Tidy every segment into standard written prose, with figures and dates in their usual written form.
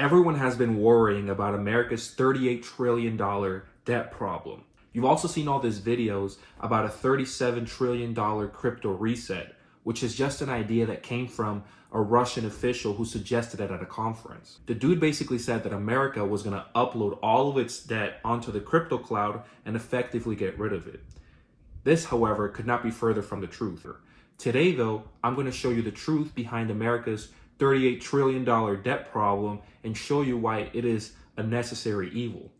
Everyone has been worrying about America's $38 trillion debt problem. You've also seen all these videos about a $37 trillion crypto reset, which is just an idea that came from a Russian official who suggested it at a conference. The dude basically said that America was going to upload all of its debt onto the crypto cloud and effectively get rid of it. This, however, could not be further from the truth. Today, though, I'm going to show you the truth behind America's $38 trillion debt problem and show you why it is a necessary evil.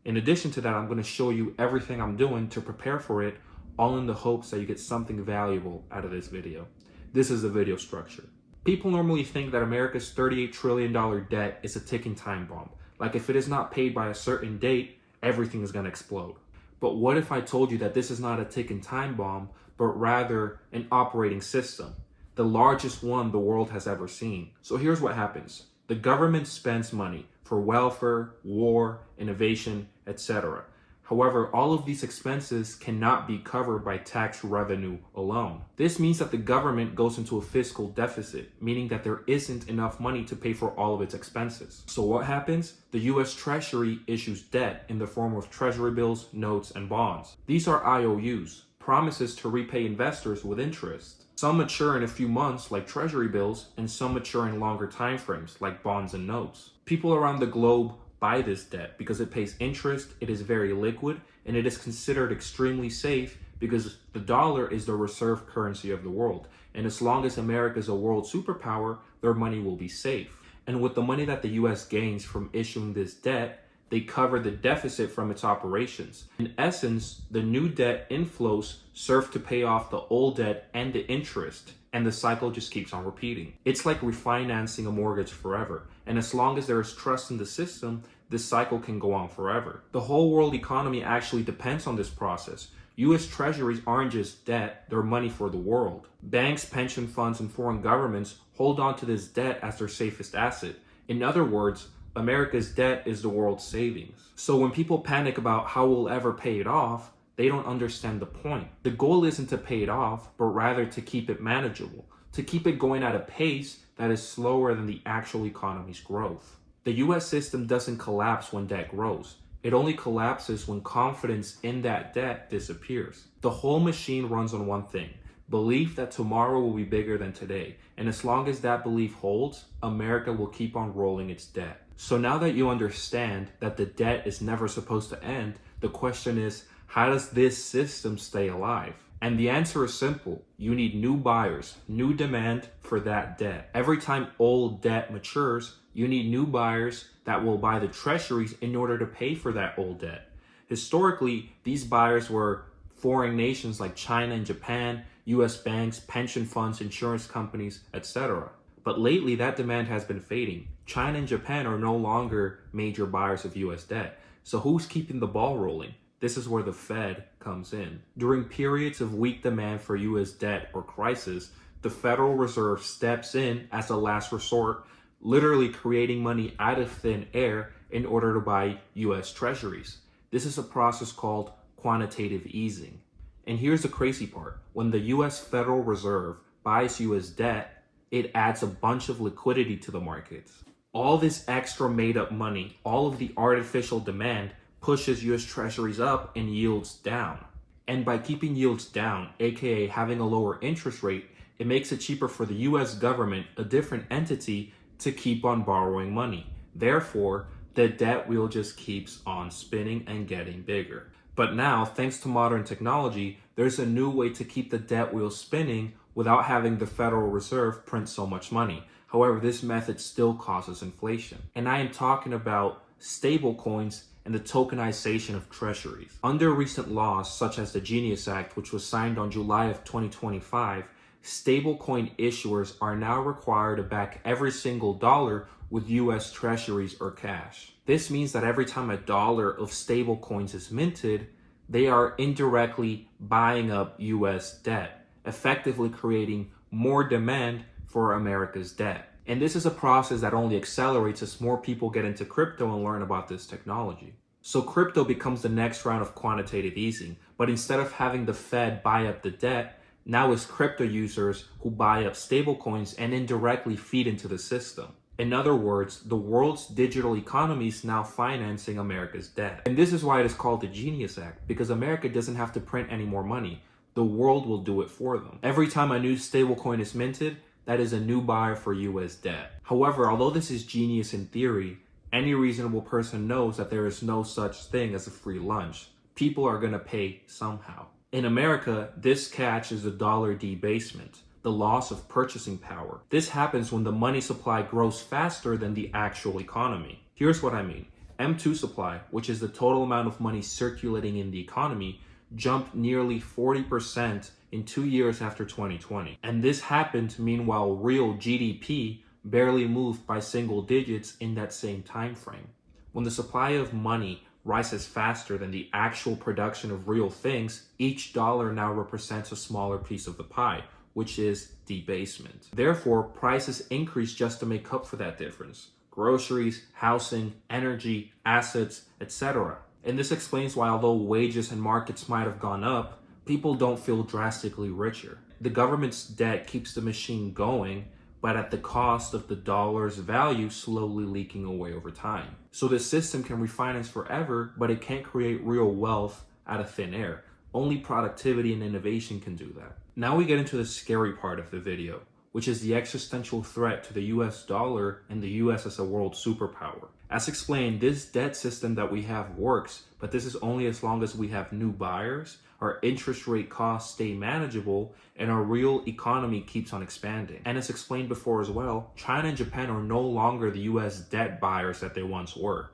In addition to that, I'm going to show you everything I'm doing to prepare for it, all in the hopes that you get something valuable out of this video. This is the video structure. People normally think that America's $38 trillion debt is a ticking time bomb. Like if it is not paid by a certain date, everything is going to explode. But what if I told you that this is not a ticking time bomb, but rather an operating system, the largest one the world has ever seen? So here's what happens. The government spends money for welfare, war, innovation, etc. However, all of these expenses cannot be covered by tax revenue alone. This means that the government goes into a fiscal deficit, meaning that there isn't enough money to pay for all of its expenses. So what happens? The US Treasury issues debt in the form of treasury bills, notes, and bonds. These are IOUs, promises to repay investors with interest. Some mature in a few months, like treasury bills, and some mature in longer time frames, like bonds and notes. People around the globe buy this debt because it pays interest, it is very liquid, and it is considered extremely safe because the dollar is the reserve currency of the world. And as long as America is a world superpower, their money will be safe. And with the money that the US gains from issuing this debt, they cover the deficit from its operations. In essence, the new debt inflows serve to pay off the old debt and the interest, and the cycle just keeps on repeating. It's like refinancing a mortgage forever, and as long as there is trust in the system, this cycle can go on forever. The whole world economy actually depends on this process. US treasuries aren't just debt, they're money for the world. Banks, pension funds, and foreign governments hold on to this debt as their safest asset. In other words, America's debt is the world's savings. So when people panic about how we'll ever pay it off, they don't understand the point. The goal isn't to pay it off, but rather to keep it manageable, to keep it going at a pace that is slower than the actual economy's growth. The US system doesn't collapse when debt grows. It only collapses when confidence in that debt disappears. The whole machine runs on one thing: belief that tomorrow will be bigger than today. And as long as that belief holds, America will keep on rolling its debt. So now that you understand that the debt is never supposed to end, the question is, how does this system stay alive? And the answer is simple. You need new buyers, new demand for that debt. Every time old debt matures, you need new buyers that will buy the treasuries in order to pay for that old debt. Historically, these buyers were foreign nations like China and Japan, US banks, pension funds, insurance companies, etc. But lately, that demand has been fading. China and Japan are no longer major buyers of US debt. So who's keeping the ball rolling? This is where the Fed comes in. During periods of weak demand for US debt or crisis, the Federal Reserve steps in as a last resort, literally creating money out of thin air in order to buy US treasuries. This is a process called quantitative easing. And here's the crazy part. When the US Federal Reserve buys US debt, it adds a bunch of liquidity to the markets. All this extra made up money, all of the artificial demand pushes US treasuries up and yields down. And by keeping yields down, aka having a lower interest rate, it makes it cheaper for the US government, a different entity, to keep on borrowing money. Therefore, the debt wheel just keeps on spinning and getting bigger. But now, thanks to modern technology, there's a new way to keep the debt wheel spinning without having the Federal Reserve print so much money. However, this method still causes inflation. And I am talking about stablecoins and the tokenization of treasuries. Under recent laws such as the Genius Act, which was signed on July of 2025, stablecoin issuers are now required to back every single dollar with US treasuries or cash. This means that every time a dollar of stablecoins is minted, they are indirectly buying up US debt, effectively creating more demand for America's debt. And this is a process that only accelerates as more people get into crypto and learn about this technology. So crypto becomes the next round of quantitative easing, but instead of having the Fed buy up the debt, now it's crypto users who buy up stablecoins and indirectly feed into the system. In other words, the world's digital economy is now financing America's debt. And this is why it is called the Genius Act, because America doesn't have to print any more money. The world will do it for them. Every time a new stablecoin is minted, that is a new buyer for US debt. However, although this is genius in theory, any reasonable person knows that there is no such thing as a free lunch. People are going to pay somehow. In America, this catch is the dollar debasement, the loss of purchasing power. This happens when the money supply grows faster than the actual economy. Here's what I mean. M2 supply, which is the total amount of money circulating in the economy, jumped nearly 40% in 2 years after 2020. And this happened meanwhile real GDP barely moved by single digits in that same time frame. When the supply of money rises faster than the actual production of real things, each dollar now represents a smaller piece of the pie, which is debasement. Therefore, prices increase just to make up for that difference. Groceries, housing, energy, assets, etc. And this explains why, although wages and markets might have gone up, people don't feel drastically richer. The government's debt keeps the machine going, but at the cost of the dollar's value slowly leaking away over time. So the system can refinance forever, but it can't create real wealth out of thin air. Only productivity and innovation can do that. Now we get into the scary part of the video, which is the existential threat to the US dollar and the US as a world superpower. As explained, this debt system that we have works, but this is only as long as we have new buyers, our interest rate costs stay manageable, and our real economy keeps on expanding. And as explained before as well, China and Japan are no longer the US debt buyers that they once were.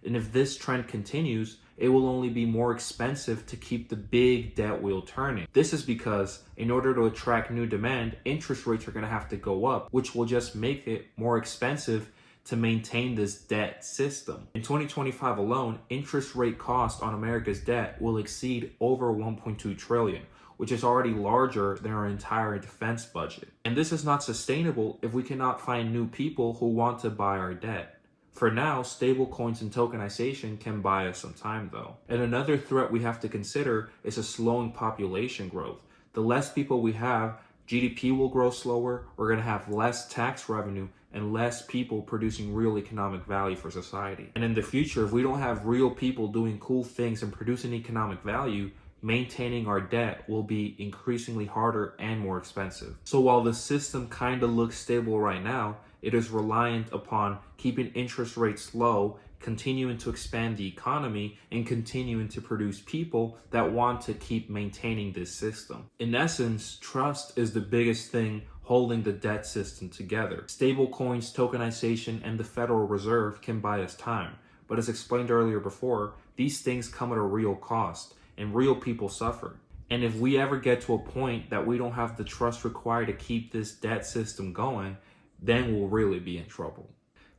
And if this trend continues, it will only be more expensive to keep the big debt wheel turning. This is because in order to attract new demand, interest rates are going to have to go up, which will just make it more expensive to maintain this debt system. In 2025 alone, interest rate cost on America's debt will exceed over 1.2 trillion, which is already larger than our entire defense budget. And this is not sustainable if we cannot find new people who want to buy our debt. For now, stablecoins and tokenization can buy us some time though. And another threat we have to consider is a slowing population growth. The less people we have, GDP will grow slower, we're going to have less tax revenue, and less people producing real economic value for society. And in the future, if we don't have real people doing cool things and producing economic value, maintaining our debt will be increasingly harder and more expensive. So while the system kind of looks stable right now, it is reliant upon keeping interest rates low, continuing to expand the economy, and continuing to produce people that want to keep maintaining this system. In essence, trust is the biggest thing holding the debt system together. Stablecoins, tokenization, and the Federal Reserve can buy us time. But as explained earlier before, these things come at a real cost, and real people suffer. And if we ever get to a point that we don't have the trust required to keep this debt system going, then we'll really be in trouble.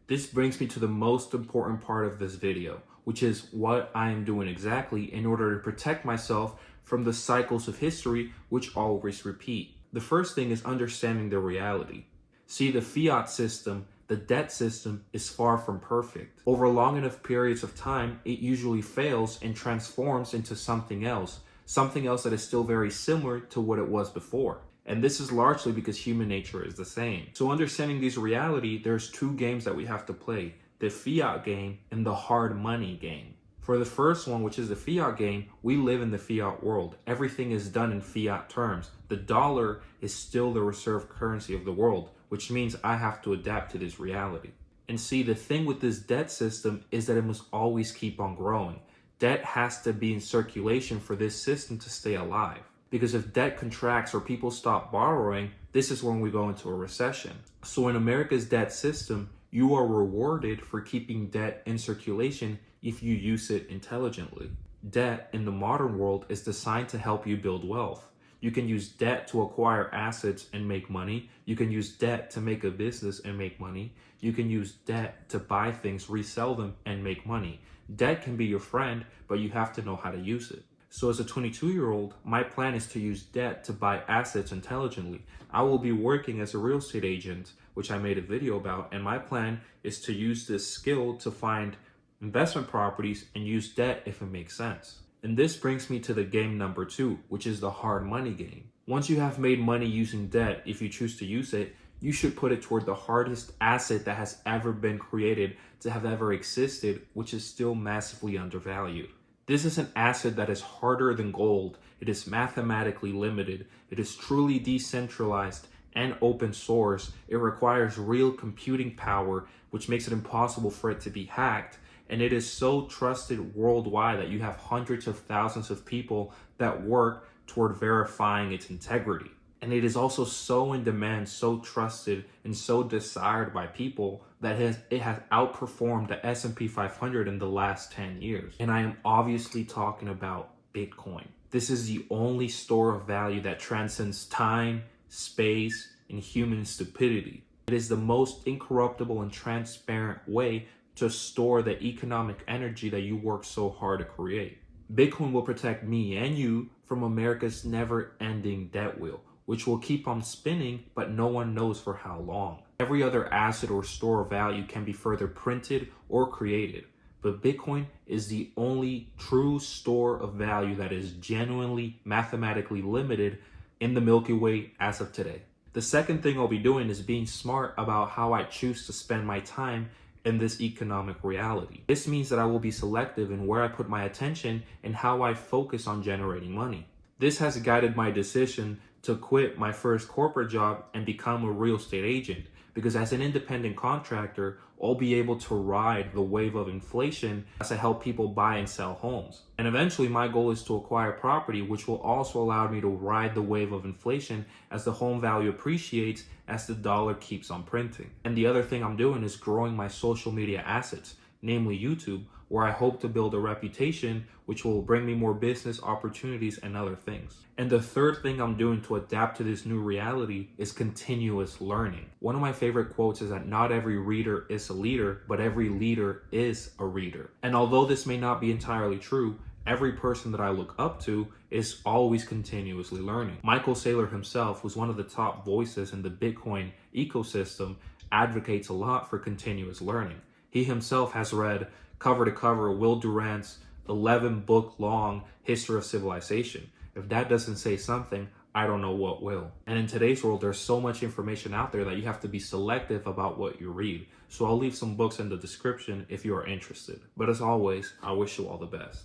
This brings me to the most important part of this video, which is what I am doing exactly in order to protect myself from the cycles of history which always repeat. The first thing is understanding the reality. See, the fiat system, the debt system, is far from perfect. Over long enough periods of time, it usually fails and transforms into something else that is still very similar to what it was before. And this is largely because human nature is the same. So understanding this reality, there's two games that we have to play: the fiat game and the hard money game. For the first one, which is the fiat game, we live in the fiat world. Everything is done in fiat terms. The dollar is still the reserve currency of the world, which means I have to adapt to this reality. And see, the thing with this debt system is that it must always keep on growing. Debt has to be in circulation for this system to stay alive. Because if debt contracts or people stop borrowing, this is when we go into a recession. So in America's debt system, you are rewarded for keeping debt in circulation if you use it intelligently. Debt in the modern world is designed to help you build wealth. You can use debt to acquire assets and make money. You can use debt to make a business and make money. You can use debt to buy things, resell them, and make money. Debt can be your friend, but you have to know how to use it. So as a 22-year-old, my plan is to use debt to buy assets intelligently. I will be working as a real estate agent, which I made a video about, and my plan is to use this skill to find investment properties and use debt if it makes sense. And this brings me to the game number 2, which is the hard money game. Once you have made money using debt, if you choose to use it, you should put it toward the hardest asset that has ever been created to have ever existed, which is still massively undervalued. This is an asset that is harder than gold. It is mathematically limited. It is truly decentralized and open source. It requires real computing power, which makes it impossible for it to be hacked. And it is so trusted worldwide that you have hundreds of thousands of people that work toward verifying its integrity. And it is also so in demand, so trusted, and so desired by people that it has outperformed the S&P 500 in the last 10 years. And I am obviously talking about Bitcoin. This is the only store of value that transcends time, space, and human stupidity. It is the most incorruptible and transparent way to store the economic energy that you work so hard to create. Bitcoin will protect me and you from America's never-ending debt wheel, which will keep on spinning, but no one knows for how long. Every other asset or store of value can be further printed or created, but Bitcoin is the only true store of value that is genuinely mathematically limited in the Milky Way as of today. The second thing I'll be doing is being smart about how I choose to spend my time in this economic reality. This means that I will be selective in where I put my attention and how I focus on generating money. This has guided my decision to quit my first corporate job and become a real estate agent, because as an independent contractor, I'll be able to ride the wave of inflation as I help people buy and sell homes. And eventually my goal is to acquire property, which will also allow me to ride the wave of inflation as the home value appreciates as the dollar keeps on printing. And the other thing I'm doing is growing my social media assets, namely YouTube, where I hope to build a reputation which will bring me more business opportunities and other things. And the third thing I'm doing to adapt to this new reality is continuous learning. One of my favorite quotes is that not every reader is a leader, but every leader is a reader. And although this may not be entirely true, every person that I look up to is always continuously learning. Michael Saylor himself, who's one of the top voices in the Bitcoin ecosystem, advocates a lot for continuous learning. He himself has read cover to cover Will Durant's 11-book-long History of Civilization. If that doesn't say something, I don't know what will. And in today's world, there's so much information out there that you have to be selective about what you read. So I'll leave some books in the description if you are interested. But as always, I wish you all the best.